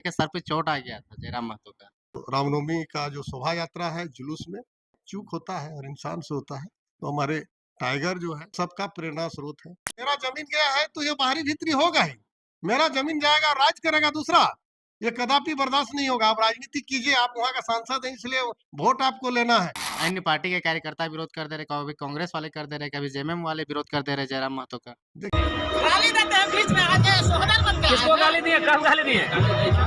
के सर पे चोट आ गया था जयराम महतो का। रामनवमी का जो शोभा यात्रा है जुलूस में चूक होता है और इंसान से होता है। तो हमारे टाइगर जो है सबका प्रेरणा स्रोत है। मेरा जमीन गया है तो ये बाहरी भीतरी होगा ही। मेरा जमीन जाएगा, राज करेगा दूसरा, ये कदापि बर्दाश्त नहीं होगा। आप राजनीति कीजिए, आप वहाँ का सांसद हैं, इसलिए वोट आपको लेना है। अन्य पार्टी के कार्यकर्ता विरोध कर दे रहे, कभी कांग्रेस वाले कर दे रहे, कभी जेएमएम वाले विरोध कर दे रहे जयराम महतो का। गाली देते हैं बीच में आके सोहदर बन गया। किसको गाली दिए? कब गाली दिए?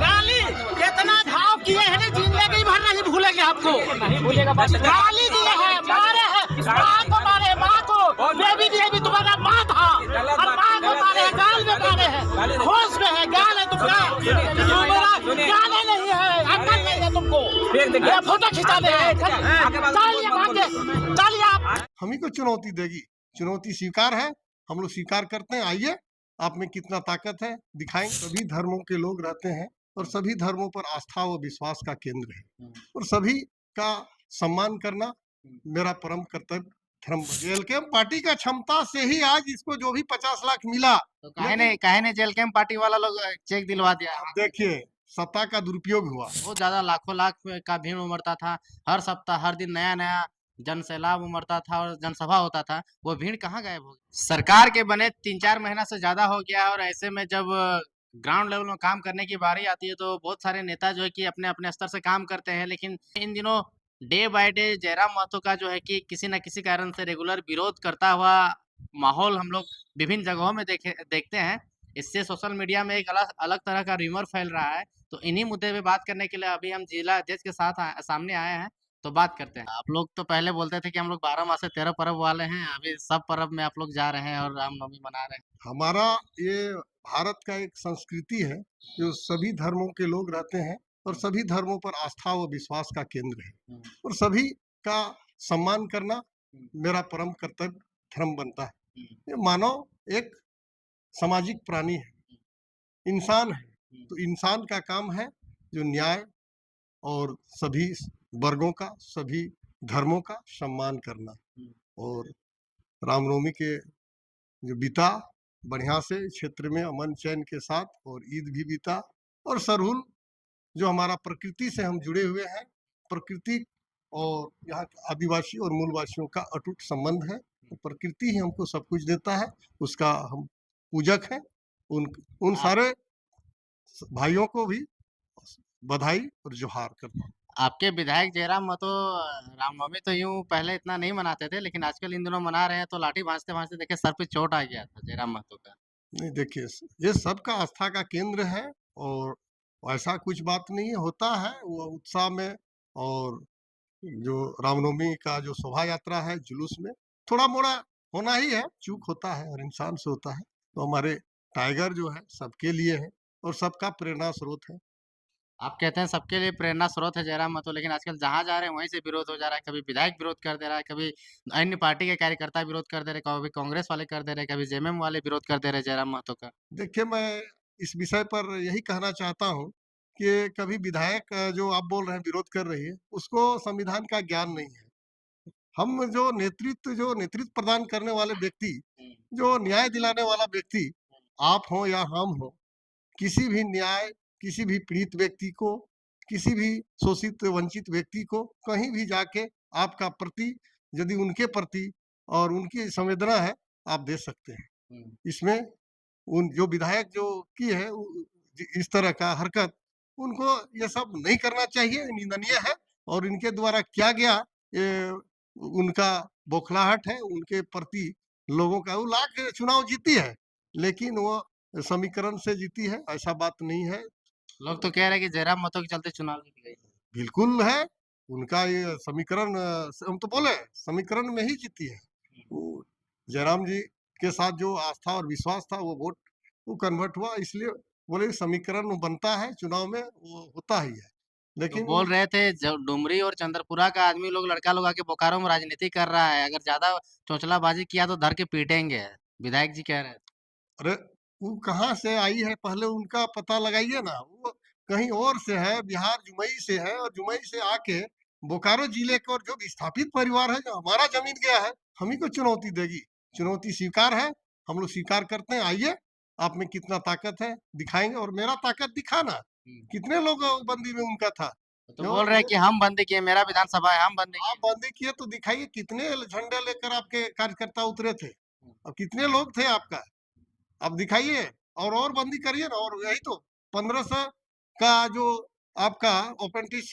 गाली कितना भाव किए हैं, जिंदगी भर नहीं भूलेंगे आपको। नहीं भूलेगा बात। गाली दिए हैं, मारे हैं, माँ को मारे, माँ को, देवी देवी तुम्हारा माँ था और माँ को मारे, गाल में मारे हैं, होश में है, गाल है तुमका, गाल नहीं है, अकल नहीं है तुमको। ये फोटो खिंचा दे, चलिए भागे, चलिए आप। हम ही को चुनौती देगी, चुनौती स्वीकार है, हम लोग स्वीकार करते हैं। आइए, आप में कितना ताकत है दिखाएं। सभी धर्मों के लोग रहते हैं और सभी धर्मों पर आस्था व विश्वास का केंद्र है और सभी का सम्मान करना मेरा परम कर्तव्य धर्म। जेल कैंप पार्टी का क्षमता से ही आज इसको जो भी 50 लाख मिला, तो काहे ने जेल कैंप पार्टी वाला लोग चेक दिलवा दिया। आप देखिए सत्ता का दुरुपयोग हुआ। बहुत ज्यादा लाखों लाख का भीड़ उमड़ता था, हर सप्ताह हर दिन नया नया जन सैलाब उमड़ता था और जनसभा होता था। वो भीड़ कहाँ गायब हो गई? सरकार के बने 3-4 महीना से ज्यादा हो गया और ऐसे में जब ग्राउंड लेवल में काम करने की बारी आती है तो बहुत सारे नेता जो है कि अपने अपने स्तर से काम करते हैं, लेकिन इन दिनों day by day Jairam Mahato का जो है कि किसी न किसी कारण से रेगुलर विरोध करता हुआ माहौल हम लोग विभिन्न जगहों में देखते हैं। इससे सोशल मीडिया में एक अलग अलग तरह का र्यूमर फैल रहा है। तो इन्हीं मुद्दे पे बात करने के लिए अभी हम जिला अध्यक्ष के साथ सामने आए हैं, तो बात करते हैं। आप लोग तो पहले बोलते थे कि हम लोग 12 माह से 13 पर्व वाले हैं, अभी सब पर्व में आप लोग जा रहे हैं और रामनवमी मना रहे हैं। हमारा ये भारत का एक संस्कृति है जो सभी धर्मों के लोग रहते हैं और सभी धर्मों पर आस्था व विश्वास का केंद्र है और सभी का सम्मान करना मेरा परम कर्तव्य धर्म बनता है। ये मानव एक सामाजिक प्राणी है, इंसान है, तो इंसान का काम है जो न्याय और सभी वर्गों का, सभी धर्मों का सम्मान करना। और रामनवमी के जो बीता बढ़िया से क्षेत्र में अमन चैन के साथ, और ईद भी बीता, और सरहुल जो हमारा प्रकृति से हम जुड़े हुए हैं, प्रकृति और यहाँ के आदिवासी और मूलवासियों का अटूट संबंध है। तो प्रकृति ही हमको सब कुछ देता है, उसका हम पूजक हैं। उन सारे भाइयों को भी बधाई और जोहार करता हूँ। आपके विधायक जयराम महतो रामनवमी तो यूं पहले इतना नहीं मनाते थे, लेकिन आजकल इन दिनों मना रहे हैं, तो लाठी भांजते भांजते देखे सर पे चोट आ गया था जयराम महतो का। नहीं देखिए, ये सबका आस्था का केंद्र है और ऐसा कुछ बात नहीं है, होता है वो उत्साह में। और जो रामनवमी का जो शोभा यात्रा है जुलूस में थोड़ा मोड़ा होना ही है, चूक होता है और इंसान से होता है। तो हमारे टाइगर जो है सबके लिए है और सबका प्रेरणा स्रोत है। आप कहते हैं सबके लिए प्रेरणा स्रोत है जयराम महतो, लेकिन आजकल जहाँ जा रहे हैं वहीं से विरोध हो जा रहा है। कभी विधायक विरोध कर दे रहा है, कभी अन्य पार्टी के कार्यकर्ता विरोध कर दे रहे, कभी कांग्रेस वाले कर दे रहे, कभी जेएमएम वाले विरोध कर दे रहे जयराम महतो का। देखिए, मैं इस विषय पर यही कहना चाहता हूँ कि कभी विधायक जो आप बोल रहे हैं विरोध कर रही है, उसको संविधान का ज्ञान नहीं है। हम जो नेतृत्व प्रदान करने वाले व्यक्ति, जो न्याय दिलाने वाला व्यक्ति, आप हो या हम हो, किसी भी न्याय, किसी भी पीड़ित व्यक्ति को, किसी भी शोषित वंचित व्यक्ति को कहीं भी जाके आपका प्रति, यदि उनके प्रति और उनकी संवेदना है, आप दे सकते हैं। इसमें उन जो विधायक जो की है इस तरह का हरकत, उनको ये सब नहीं करना चाहिए, निंदनीय है। और इनके द्वारा किया गया ये उनका बौखलाहट है उनके प्रति लोगों का। वो लाख चुनाव जीती है, लेकिन वो समीकरण से जीती है, ऐसा बात नहीं है। लोग तो कह रहे हैं कि जयराम महतो के चलते चुनाव जीत गई। बिल्कुल है, उनका ये समीकरण हम तो बोले समीकरण में ही जीती है। वो जयराम जी के साथ जो आस्था और विश्वास था वो वोट वो कन्वर्ट हुआ, इसलिए बोले समीकरण बनता है चुनाव में, वो होता ही है। तो लेकिन बोल रहे थे डुमरी और चंद्रपुरा का आदमी लोग, लड़का लोग आके बोकारो में राजनीति कर रहा है, अगर ज्यादा चोंचलाबाजी किया तो धर के पीटेंगे, विधायक जी कह रहे थे। अरे वो कहाँ से आई है, पहले उनका पता लगाइए ना। वो कहीं और से है, बिहार जुमई से है, और जुमई से आके बोकारो जिले का और जो विस्थापित परिवार है, जो हमारा जमीन गया है, हम ही को चुनौती देगी। चुनौती स्वीकार है, हम लोग स्वीकार करते हैं। आइए, आप में कितना ताकत है दिखाएंगे और मेरा ताकत दिखाना। कितने लोग बंदी में उनका था? तो बोल रहे हैं कि हम बंदी किए, मेरा विधानसभा है, हम बंदी आप किए। बंदी किए तो दिखाइए कितने झंडे लेकर आपके कार्यकर्ता उतरे थे और कितने लोग थे आपका, अब दिखाइए और बंदी करिए ना। और यही तो 1500 का जो आपका अप्रेंटिस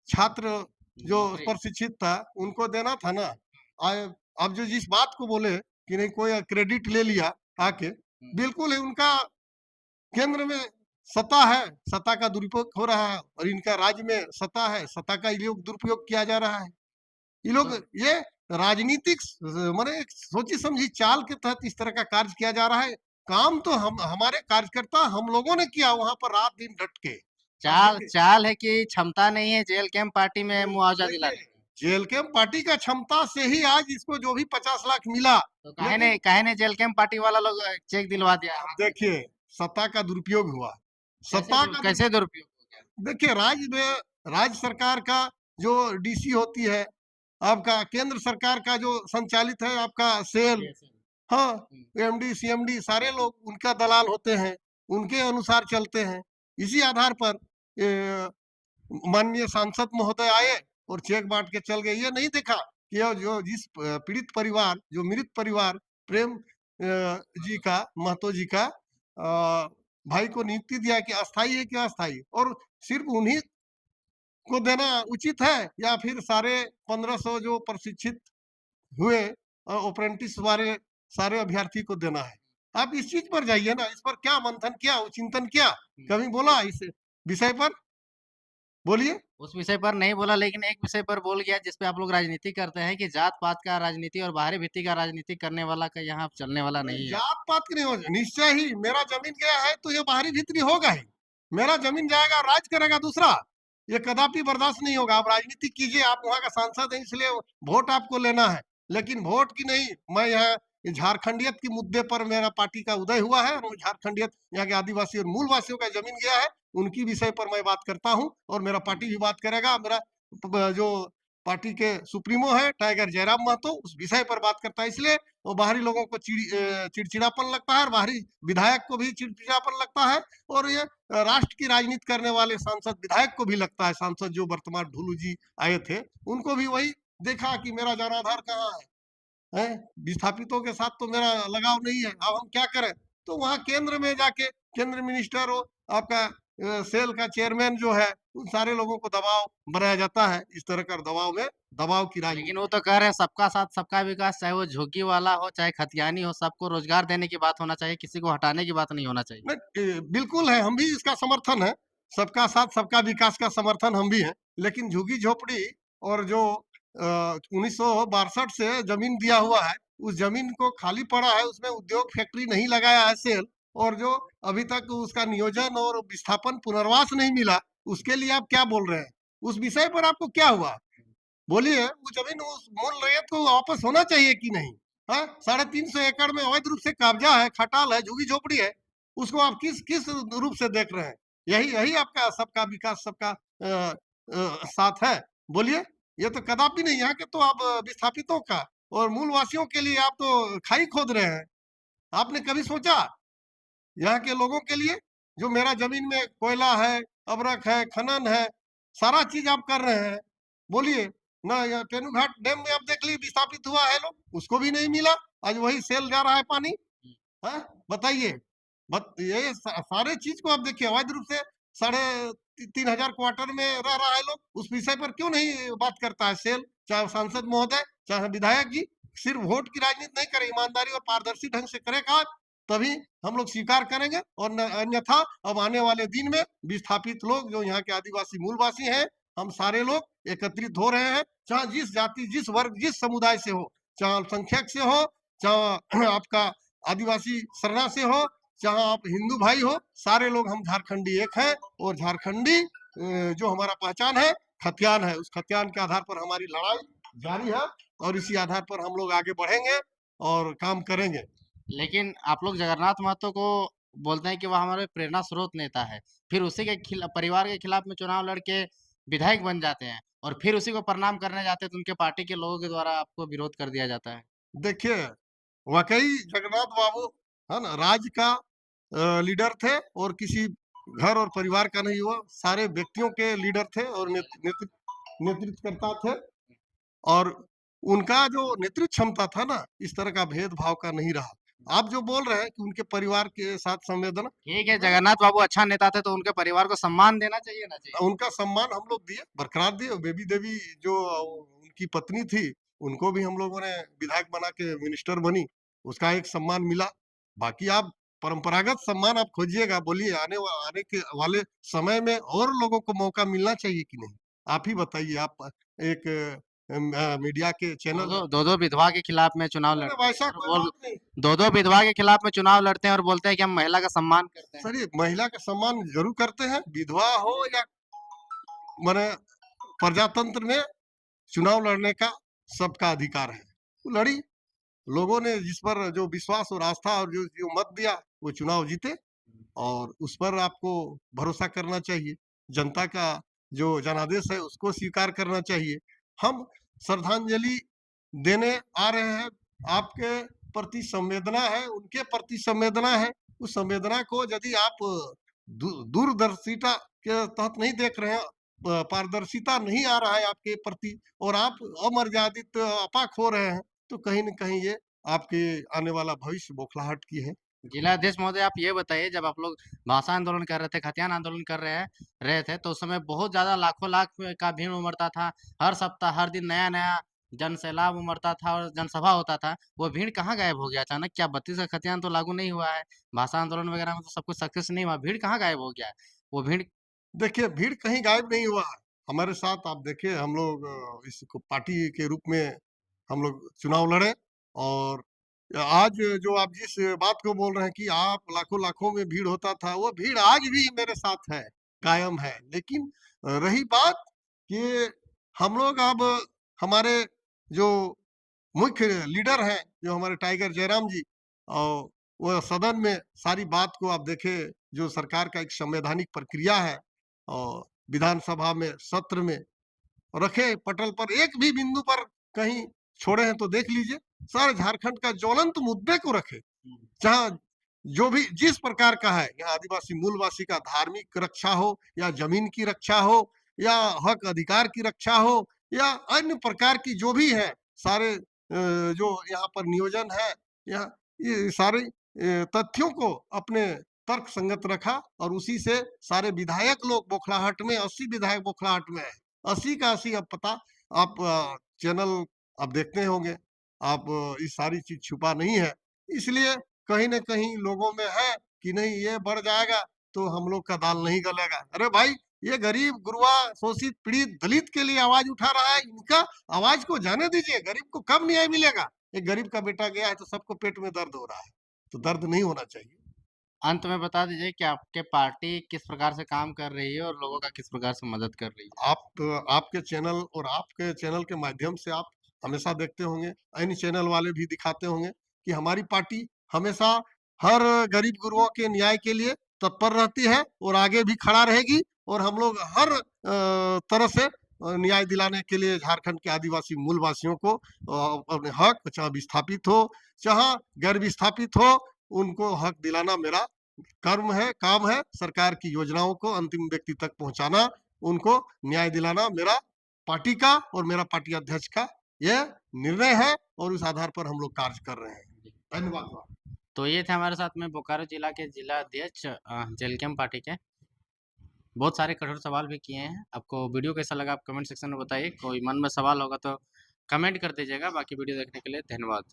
छात्र जो नौकरी। प्रशिक्षित था उनको देना था ना। अब जो जिस बात को बोले कि नहीं कोई क्रेडिट ले लिया आके, बिल्कुल है उनका केंद्र में सत्ता है, सत्ता का दुरुपयोग हो रहा है और इनका राज्य में सत्ता है, सत्ता का ये लोग दुरुपयोग किया जा रहा है। ये लोग ये राजनीतिक माने एक सोची समझी चाल के तहत इस तरह का कार्य किया जा रहा है। काम तो हम हमारे कार्यकर्ता हम लोगों ने किया वहां पर रात दिन डट के। अब चाल देखिए चाल है कि क्षमता नहीं है जेल कैंप पार्टी में मुआवजा दिलाने देखिए, की। जेल कैंप पार्टी का क्षमता से ही आज इसको जो भी 50 लाख मिला, तो लेकिन काहे ने जेल कैंप पार्टी वाला लोग चेक दिलवा दिया? अब देखिए सत्ता का दुरुपयोग हुआ। सत्ता का कैसे दुरुपयोग हो गया? देखिए राज्य में राज्य सरकार का जो डीसी होती है, आपका केंद्र सरकार का जो संचालित है आपका सेल, हाँ, एमडी सीएमडी सारे लोग उनका दलाल होते हैं, उनके अनुसार चलते हैं। इसी आधार पर माननीय सांसद महोदय आए और चेक बांट के चल गए। ये नहीं देखा कि यह जो जिस पीड़ित परिवार जो मृत परिवार प्रेम जी का महतो जी का भाई को नियुक्ति दिया कि अस्थाई है कि अस्थाई, और सिर्फ उन्हीं को देना उचित है या फिर सारे 1500 जो प्रशिक्षित हुए अप्रेंटिस वाले सारे अभ्यर्थी को देना है? आप इस चीज पर जाइए ना, इस पर क्या मंथन किया, चिंतन किया, कभी बोला इस विषय पर? बोलिए। उस विषय पर नहीं बोला, लेकिन एक विषय पर बोल गया जिसपे आप लोग राजनीति करते हैं कि जात पात का राजनीति और बाहरी भित्ति का राजनीति करने वाला का यहाँ चलने वाला नहीं है। जात पात की नहीं हो, निश्चय ही मेरा जमीन गया है तो ये बाहरी भीतरी होगा ही। मेरा जमीन जाएगा राज करेगा दूसरा, ये कदापि बर्दाश्त नहीं होगा। आप राजनीति कीजिए, आप वहाँ का सांसद हैं इसलिए वोट आपको लेना है, लेकिन वोट की नहीं। मैं यहाँ झारखंडियत के मुद्दे पर मेरा पार्टी का उदय हुआ है और झारखंडियत यहाँ के आदिवासी और मूल वासियों का जमीन गया है, उनकी विषय पर मैं बात करता हूँ और मेरा पार्टी भी बात करेगा। मेरा जो पार्टी के सुप्रीमो है टाइगर जयराम महतो उस विषय पर बात करता है, इसलिए वो बाहरी लोगों को चिड़चिड़ापन लगता है और बाहरी विधायक को भी चिड़चिड़ापन लगता है। और ये राष्ट्र की राजनीति करने वाले सांसद विधायक को भी लगता है, सांसद जो वर्तमान ढुलू जी आए थे उनको भी वही देखा कि मेरा जनाधार कहाँ है, विस्थापितों के साथ तो मेरा लगाव नहीं है, अब हम क्या करें? तो वहाँ केंद्र में जाके केंद्र मिनिस्टर हो आपका सेल का चेयरमैन जो है उन सारे लोगों को दबाव बनाया जाता है। इस तरह का दबाव में दबाव की राजनीति। लेकिन वो तो कह रहे हैं सबका साथ सबका विकास, चाहे वो झुग्गी वाला हो चाहे खतियानी हो, सबको रोजगार देने की बात होना चाहिए, किसी को हटाने की बात नहीं होना चाहिए। नहीं, बिल्कुल है, हम भी इसका समर्थन है, सबका साथ सबका विकास का समर्थन हम भी है। लेकिन झुग्गी झोपड़ी और जो 1962 से जमीन दिया हुआ है उस जमीन को खाली पड़ा है, उसमें उद्योग फैक्ट्री नहीं लगाया है सेल, और जो अभी तक उसका नियोजन और विस्थापन पुनर्वास नहीं मिला, उसके लिए आप क्या बोल रहे हैं? उस विषय पर आपको क्या हुआ? बोलिए। वो जमीन उस मूल रैयत को वापस होना चाहिए कि नहीं? हाँ, 350 एकड़ में अवैध रूप से कब्जा है, खटाल है, झुग्गी झोपड़ी है, उसको आप किस किस रूप से देख रहे हैं? यही यही आपका सबका विकास सबका साथ है? बोलिए। ये तो कदापि नहीं। यहाँ के तो आप विस्थापितों का और मूलवासियों के लिए आप तो खाई खोद रहे हैं। आपने कभी सोचा यहाँ के लोगों के लिए? जो मेरा जमीन में कोयला है, अबरक है, खनन है, सारा चीज आप कर रहे हैं। बोलिए ना, यहाँ तेनुघाट डैम में आप देख लीजिए विस्थापित हुआ है लोग, उसको भी नहीं मिला, आज वही सेल जा रहा है पानी। हाँ, बताइए। ये सारे चीज को आप देखिए, अवैध रूप से 3,500 क्वार्टर में रह रहा है लोग, उस विषय पर क्यों नहीं बात करता है सेल? चाहे सांसद महोदय चाहे विधायक जी, सिर्फ वोट की राजनीति नहीं करे, ईमानदारी और पारदर्शी ढंग से करे काम, तभी हम लोग स्वीकार करेंगे। और अन्यथा अब आने वाले दिन में विस्थापित लोग जो यहाँ के आदिवासी मूलवासी हैं, हम सारे लोग एकत्रित हो रहे हैं, चाहे जिस जाति जिस वर्ग जिस समुदाय से हो, चाहे अल्पसंख्यक से हो, चाहे आपका आदिवासी सरना से हो, चाहे आप हिंदू भाई हो, सारे लोग हम झारखंडी एक हैं। और झारखंडी जो हमारा पहचान है खतियान है, उस खतियान के आधार पर हमारी लड़ाई जारी है और इसी आधार पर हम लोग आगे बढ़ेंगे और काम करेंगे। लेकिन आप लोग जगन्नाथ महतो को बोलते हैं कि वह हमारे प्रेरणा स्रोत नेता है, फिर उसी के परिवार के खिलाफ में चुनाव लड़के विधायक बन जाते हैं और फिर उसी को प्रणाम करने जाते हैं तो उनके पार्टी के लोगों के द्वारा आपको विरोध कर दिया जाता है। देखिए, वाकई जगन्नाथ बाबू है ना राज्य का लीडर थे और किसी घर और परिवार का नहीं हुआ, सारे व्यक्तियों के लीडर थे और नेतृत्वकर्ता थे, और उनका जो नेतृत्व क्षमता था ना, इस तरह का भेदभाव का नहीं रहा। आप जो बोल रहे हैं कि उनके परिवार के साथ संवेदना, ठीक है, जगन्नाथ बाबू अच्छा नेता थे तो उनके परिवार को सम्मान देना चाहिए ना चाहिए? उनका सम्मान हम लोग दिए, बरकरार दिए। बेबी देवी जो उनकी पत्नी थी, उनको भी हम लोगों ने विधायक बना के मिनिस्टर बनी, उसका एक सम्मान मिला। बाकी आप परंपरागत सम्मान आप खोजिएगा, बोलिए आने के वाले समय में और लोगों को मौका मिलना चाहिए कि नहीं? आप ही बताइए, आप एक मीडिया के चैनल दो-दो विधवा के खिलाफ में चुनाव अरे लड़ते हैं वैसा और कोई बोल बात नहीं। दो-दो विधवा के खिलाफ में चुनाव लड़ते हैं और बोलते हैं कि हम महिला का सम्मान करते हैं। सर ये महिला का सम्मान जरूर करते हैं, विधवा हो या माने प्रजातंत्र में चुनाव लड़ने का सबका अधिकार है। वो लड़ी, लोगों ने जिस पर जो विश्वास और आस्था और जो मत दिया, वो चुनाव जीते, और उस पर आपको भरोसा करना चाहिए। जनता का जो जनादेश है उसको स्वीकार करना चाहिए। हम श्रद्धांजलि देने आ रहे हैं, आपके प्रति संवेदना है, उनके प्रति संवेदना है। उस संवेदना को यदि आप दूरदर्शिता के तहत नहीं देख रहे हैं, पारदर्शिता नहीं आ रहा है आपके प्रति, और आप अमर्यादित अपाक हो रहे हैं, तो कहीं न कहीं ये आपके आने वाला भविष्य बौखलाहट की है। जिलाध्यक्ष महोदय, आप ये बताइए, जब आप लोग भाषा आंदोलन कर रहे थे, खतियान आंदोलन कर रहे थे, तो उस समय बहुत ज़्यादा लाखों लाख का भीड़ उमड़ता था। हर सप्ताह, हर दिन नया-नया जनसैलाब उमड़ता था और जनसभा होता था। वो भीड़ कहाँ गायब हो गया अचानक? क्या 32 का खतियान तो लागू नहीं हुआ है? भाषा आंदोलन वगैरह में तो सब कुछ सक्सेस नहीं हुआ, भीड़ कहाँ गायब हो गया है? वो भीड़ देखिए, भीड़ कहीं गायब नहीं हुआ है। हमारे साथ आप देखिए, हम लोग इसको पार्टी के रूप में हम लोग चुनाव लड़े, और आज जो आप जिस बात को बोल रहे हैं कि आप लाखों-लाखों में भीड़ होता था, वो भीड़ आज भी मेरे साथ है, कायम है। लेकिन रही बात कि हम लोग अब हमारे जो मुख्य लीडर हैं, जो हमारे टाइगर जयराम जी, और वो सदन में सारी बात को आप देखें, जो सरकार का एक संवैधानिक प्रक्रिया है, और विधानसभा में सत्र में रखे पटल पर एक भी बिंदु पर कहीं छोड़े हैं तो देख लीजिए। सारे झारखंड का ज्वलंत मुद्दे को रखे, जहाँ जो भी जिस प्रकार का है, यहाँ आदिवासी मूलवासी का धार्मिक रक्षा हो, या जमीन की रक्षा हो, या हक अधिकार की रक्षा हो, या अन्य प्रकार की जो भी है, सारे जो यहाँ पर नियोजन है, यहाँ ये सारे तथ्यों को अपने तर्क संगत रखा, और उसी से सारे विधायक लोग बौखलाहट में, 80 विधायक बौखलाहट में है। 80 का 80 अब पता, आप चैनल आप देखते होंगे, आप ये सारी चीज छुपा नहीं है। इसलिए कहीं न कहीं लोगों में है कि नहीं, ये बढ़ जाएगा तो हम लोग का दाल नहीं गलेगा। अरे भाई, ये गरीब, गुरबा, शोषित, पीड़ित, दलित के लिए आवाज उठा रहा है, इनका आवाज को जाने दीजिए। गरीब को कब न्याय मिलेगा? एक गरीब का बेटा गया है तो सबको पेट में दर्द हो रहा है, तो दर्द नहीं होना चाहिए। अंत में बता दीजिए कि आपके पार्टी किस प्रकार से काम कर रही है और लोगों का किस प्रकार से मदद कर रही है? आपके चैनल और आपके चैनल के माध्यम से आप हमेशा देखते होंगे, अन्य चैनल वाले भी दिखाते होंगे कि हमारी पार्टी हमेशा हर गरीब गुरुओं के न्याय के लिए तत्पर रहती है, और आगे भी खड़ा रहेगी, और हम लोग हर तरह से न्याय दिलाने के लिए झारखंड के आदिवासी मूलवासियों को अपने हक, चाहे विस्थापित हो, चाहे गैर विस्थापित हो, उनको हक दिलाना मेरा कर्म है, काम है। सरकार की योजनाओं को अंतिम व्यक्ति तक पहुंचाना, उनको न्याय दिलाना मेरा पार्टी का और मेरा पार्टी अध्यक्ष का ये निर्णय है, और उस आधार पर हम लोग कार्य कर रहे हैं। धन्यवाद। तो ये थे हमारे साथ में बोकारो जिला के जिला अध्यक्ष जेलकेम पार्टी के। बहुत सारे कठोर सवाल भी किए हैं। आपको वीडियो कैसा लगा आप कमेंट सेक्शन में बताइए। कोई मन में सवाल होगा तो कमेंट कर दीजिएगा। बाकी वीडियो देखने के लिए धन्यवाद।